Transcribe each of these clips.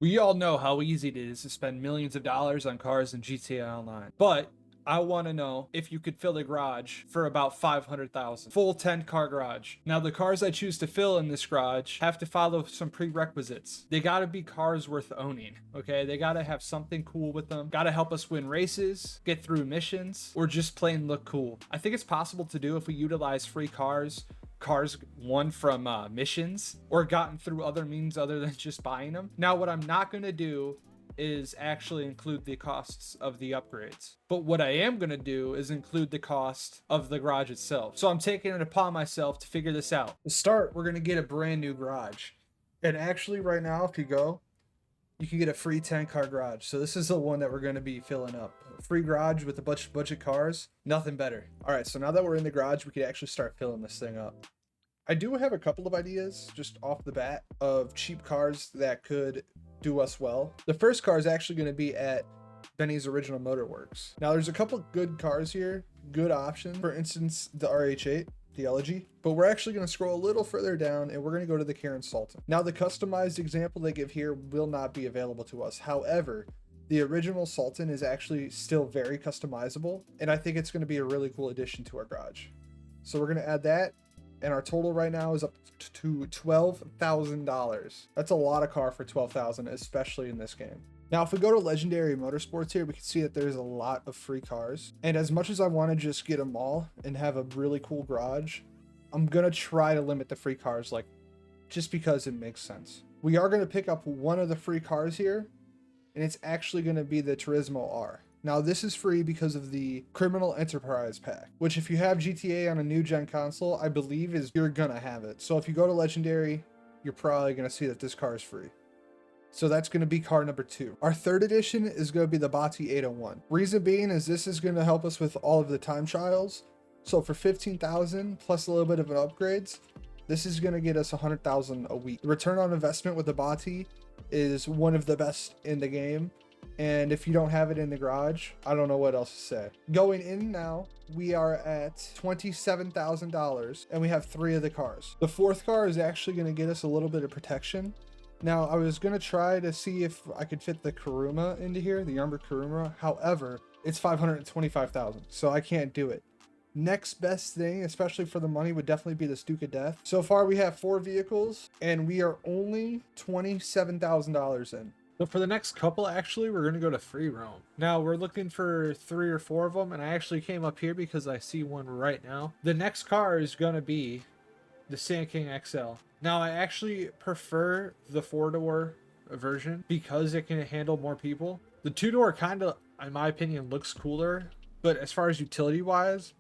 We all know how easy it is to spend millions of dollars on cars in GTA Online, but I want to know if you could fill the garage for about 500,000. Full 10 car garage. Now the cars I choose to fill in this garage have to follow some prerequisites. They got to be cars worth owning, okay? They got to have something cool with them. Got to help us win races, get through missions, or just plain look cool. I think it's possible to do if we utilize free cars won from missions or gotten through other means other than just buying them. Now, what I'm not going to do is actually include the costs of the upgrades. But what I am going to do is include the cost of the garage itself. So I'm taking it upon myself to figure this out. To start, we're going to get a brand new garage. And actually, right now, if you go, you can get a free 10 car garage. So this is the one that we're going to be filling up. A free garage with a bunch of budget cars. Nothing better. All right, so now that we're in the garage, we could actually start filling this thing up. I do have a couple of ideas just off the bat of cheap cars that could do us well. The first car is actually going to be at Benny's Original Motorworks. Now there's a couple good cars here, good options. For instance, the RH8, the Elegy, but we're actually going to scroll a little further down and we're going to go to the Karen Sultan. Now the customized example they give here will not be available to us. However, the original Sultan is actually still very customizable, and I think it's going to be a really cool addition to our garage. So we're going to add that, and our total right now is up to $12,000. That's a lot of car for $12,000, especially in this game. Now, if we go to Legendary Motorsports here, we can see that there's a lot of free cars. And as much as I want to just get them all and have a really cool garage, I'm going to try to limit the free cars, like, just because it makes sense. We are going to pick up one of the free cars here, and it's actually going to be the Turismo R. Now, this is free because of the Criminal Enterprise pack, which if you have GTA on a new gen console, I believe you're going to have it. So if you go to Legendary, you're probably going to see that this car is free. So that's going to be car number 2. Our third edition is going to be the Bati 801. Reason being is this is going to help us with all of the time trials. So for 15,000 plus a little bit of an upgrades, this is going to get us 100,000 a week. The return on investment with the Bati is one of the best in the game. And if you don't have it in the garage, I don't know what else to say. Going in now, we are at $27,000 and we have 3 of the cars. The 4th car is actually going to get us a little bit of protection. Now, I was going to try to see if I could fit the Kuruma into here, the armored Kuruma. However, it's $525,000, so I can't do it. Next best thing, especially for the money, would definitely be the Duke of Death. So far, we have 4 vehicles, and we are only $27,000 in. So for the next couple, actually, we're going to go to free roam. Now, we're looking for 3 or 4 of them, and I actually came up here because I see one right now. The next car is going to be the Sand King XL. Now, I actually prefer the 4-door version because it can handle more people. The 2-door kind of, in my opinion, looks cooler, but as far as utility-wise,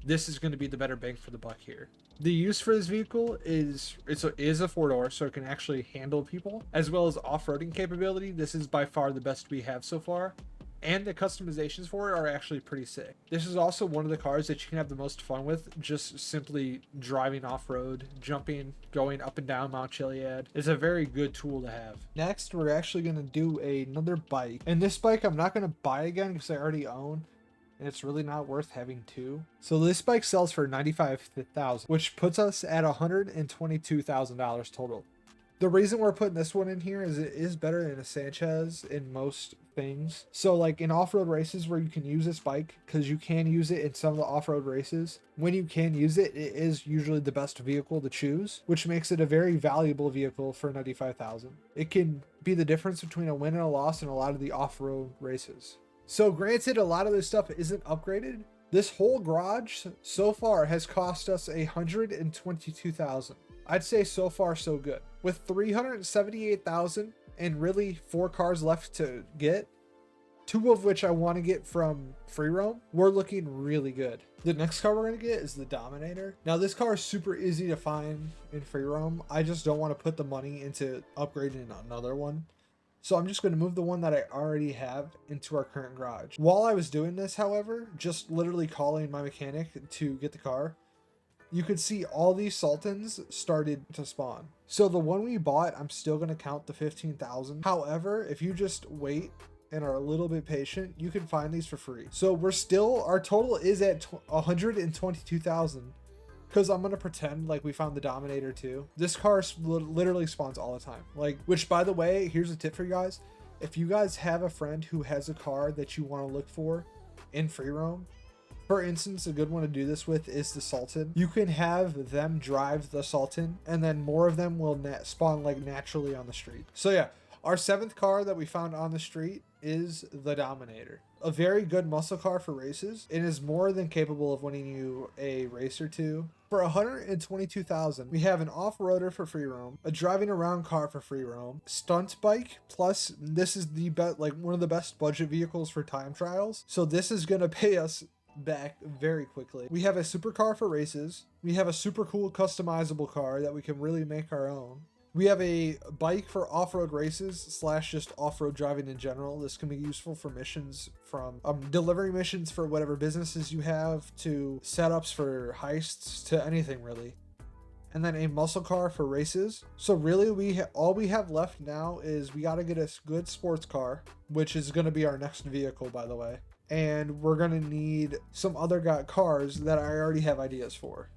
this is going to be the better bang for the buck here. The use for this vehicle is a 4-door, so it can actually handle people, as well as off-roading capability. This is by far the best we have so far, and the customizations for it are actually pretty sick. This is also one of the cars that you can have the most fun with, just simply driving off-road, jumping, going up and down Mount Chiliad. It's a very good tool to have. Next, we're actually going to do another bike, and this bike I'm not going to buy again because I already own, and it's really not worth having 2. So this bike sells for $95,000, which puts us at $122,000 total. The reason we're putting this one in here is it is better than a Sanchez in most things. So like in off-road races where you can use this bike, because you can use it in some of the off-road races, when you can use it, it is usually the best vehicle to choose, which makes it a very valuable vehicle for $95,000. It can be the difference between a win and a loss in a lot of the off-road races. So granted, a lot of this stuff isn't upgraded. This whole garage so far has cost us $122,000. I'd say so far so good. With $378,000 and really 4 cars left to get, 2 of which I want to get from free roam, we're looking really good. The next car we're going to get is the Dominator. Now this car is super easy to find in free roam. I just don't want to put the money into upgrading another one. So I'm just going to move the one that I already have into our current garage. While I was doing this, however, just literally calling my mechanic to get the car, you could see all these Sultans started to spawn. So the one we bought, I'm still going to count the 15,000. However, if you just wait and are a little bit patient, you can find these for free. So our total is at 122,000. because I'm gonna pretend like we found the Dominator too. This car literally spawns all the time. Like, which by the way, here's a tip for you guys. If you guys have a friend who has a car that you want to look for in free roam, for instance, a good one to do this with is the Sultan. You can have them drive the Sultan, and then more of them will spawn like naturally on the street. So yeah, our 7th car that we found on the street is the Dominator. A very good muscle car for races. It is more than capable of winning you a race or two. For 122,000, we have an off-roader for free roam, a driving around car for free roam, stunt bike, plus this is the one of the best budget vehicles for time trials. So this is gonna pay us back very quickly. We have a supercar for races. We have a super cool customizable car that we can really make our own. We have a bike for off-road races / just off-road driving in general. This can be useful for missions, from delivery missions for whatever businesses you have, to setups for heists, to anything really. And then a muscle car for races. So really all we have left now is we got to get a good sports car, which is going to be our next vehicle, by the way. And we're going to need some other cars that I already have ideas for.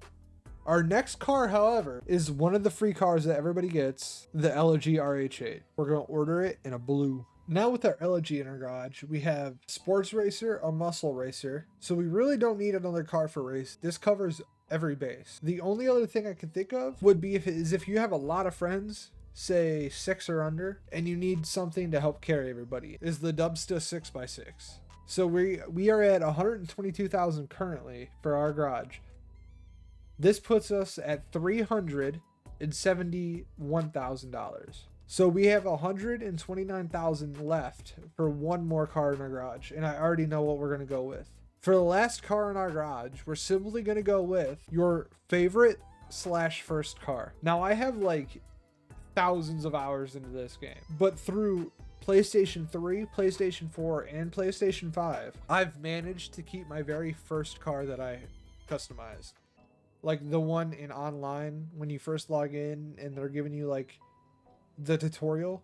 Our next car, however, is one of the free cars that everybody gets, the LG RH8. We're going to order it in a blue. Now with our LG in our garage, we have sports racer, a muscle racer. So we really don't need another car for race. This covers every base. The only other thing I can think of would be if you have a lot of friends, say 6 or under, and you need something to help carry everybody, is the Dubsta 6x6. So we are at 122,000 currently for our garage. This puts us at $371,000. So we have 129,000 left for one more car in our garage, and I already know what we're going to go with. For the last car in our garage, we're simply going to go with your favorite / first car. Now I have like thousands of hours into this game, but through PlayStation 3, PlayStation 4, and PlayStation 5, I've managed to keep my very first car that I customized. Like the one in online when you first log in and they're giving you like the tutorial.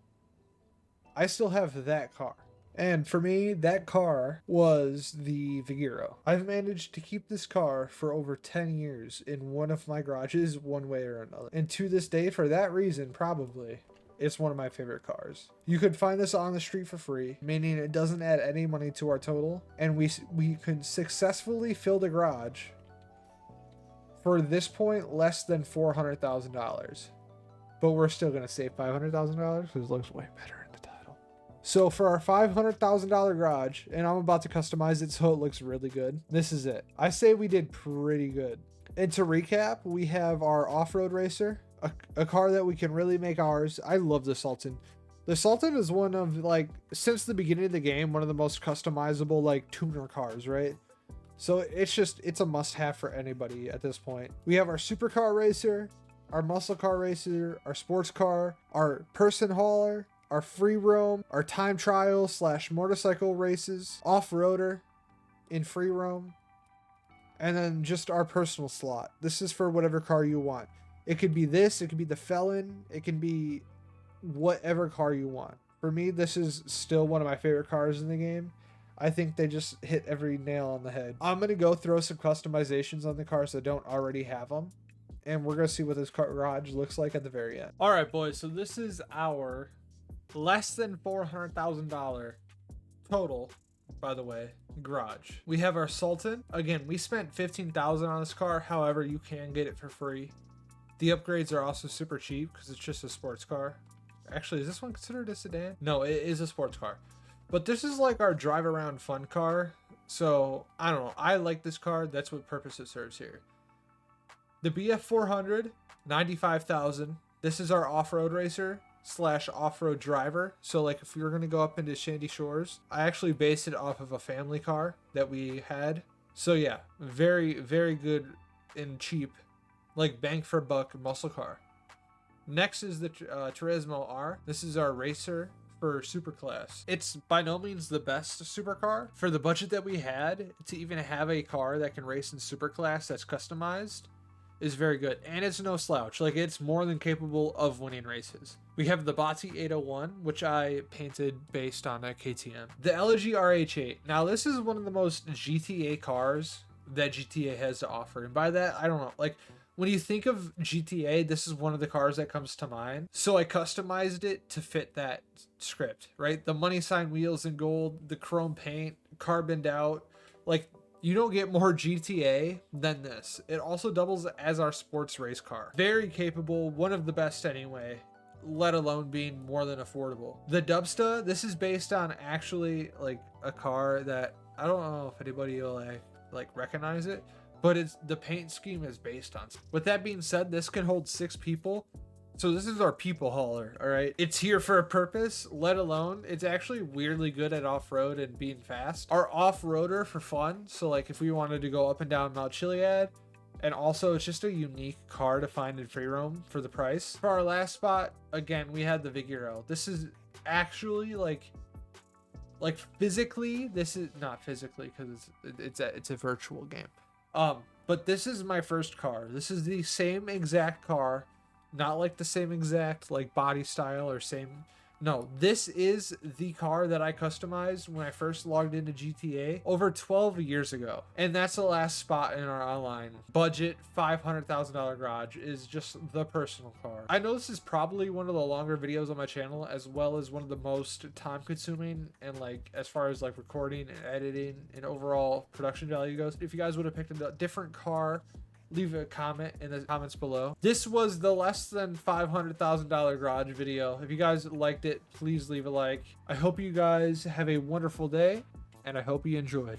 I still have that car. And for me, that car was the Vigero. I've managed to keep this car for over 10 years in one of my garages, one way or another. And to this day, for that reason, probably, it's one of my favorite cars. You could find this on the street for free, meaning it doesn't add any money to our total. And we could successfully fill the garage for this point less than $400,000. But we're still going to save $500,000 because it looks way better in the title. So for our $500,000 garage, and I'm about to customize it so it looks really good, this is it. I say we did pretty good. And to recap, we have our off-road racer, a car that we can really make ours. I love the Sultan. The Sultan is one of, like, since the beginning of the game, one of the most customizable, like, tuner cars, right? So it's a must-have for anybody at this point. We have our supercar racer, our muscle car racer, our sports car, our person hauler, our free roam, our time trial / motorcycle races, off-roader in free roam, and then just our personal slot. This is for whatever car you want. It could be this, it could be the Felon, it can be whatever car you want. For me, this is still one of my favorite cars in the game. I think they just hit every nail on the head. I'm going to go throw some customizations on the cars that don't already have them. And we're going to see what this garage looks like at the very end. All right, boys. So this is our less than $400,000 total, by the way, garage. We have our Sultan. Again, we spent $15,000 on this car. However, you can get it for free. The upgrades are also super cheap because it's just a sports car. Actually, is this one considered a sedan? No, it is a sports car. But this is like our drive around fun car. So I don't know. I like this car. That's what purpose it serves here. The BF400, 95,000. This is our off-road racer / off-road driver. So like if you're going to go up into Sandy Shores, I actually based it off of a family car that we had. So yeah, very, very good and cheap, like bang for buck muscle car. Next is the Turismo R. This is our racer for superclass. It's by no means the best supercar. For the budget that we had, to even have a car that can race in superclass that's customized is very good. And it's no slouch. Like, it's more than capable of winning races. We have the Bati 801, which I painted based on a KTM. The LG RH8. Now, this is one of the most GTA cars that GTA has to offer. And by that, I don't know, like when you think of GTA, this is one of the cars that comes to mind. So I customized it to fit that script, right? The money sign wheels in gold, the chrome paint, carboned out. Like, you don't get more GTA than this. It also doubles as our sports race car. Very capable, one of the best anyway, let alone being more than affordable. The Dubsta, this is based on actually like a car that I don't know if anybody will like recognize it, but it's the paint scheme is based on. With that being said, this can hold 6 people. So this is our people hauler, all right? It's here for a purpose, let alone it's actually weirdly good at off-road and being fast. Our off-roader for fun, so like if we wanted to go up and down Mount Chiliad, and also it's just a unique car to find in free roam for the price. For our last spot, again, we had the Vigero. This is actually like physically, this is not physically because it's a virtual game. But this is my first car. This is the same exact car. Not like the same exact like body style or same. No, this is the car that I customized when I first logged into GTA over 12 years ago. And that's the last spot in our online budget $500,000 garage is just the personal car. I know this is probably one of the longer videos on my channel, as well as one of the most time consuming and like as far as like recording and editing and overall production value goes. If you guys would have picked a different car, leave a comment in the comments below. This was the less than $500,000 garage video. If you guys liked it, please leave a like. I hope you guys have a wonderful day, and I hope you enjoyed.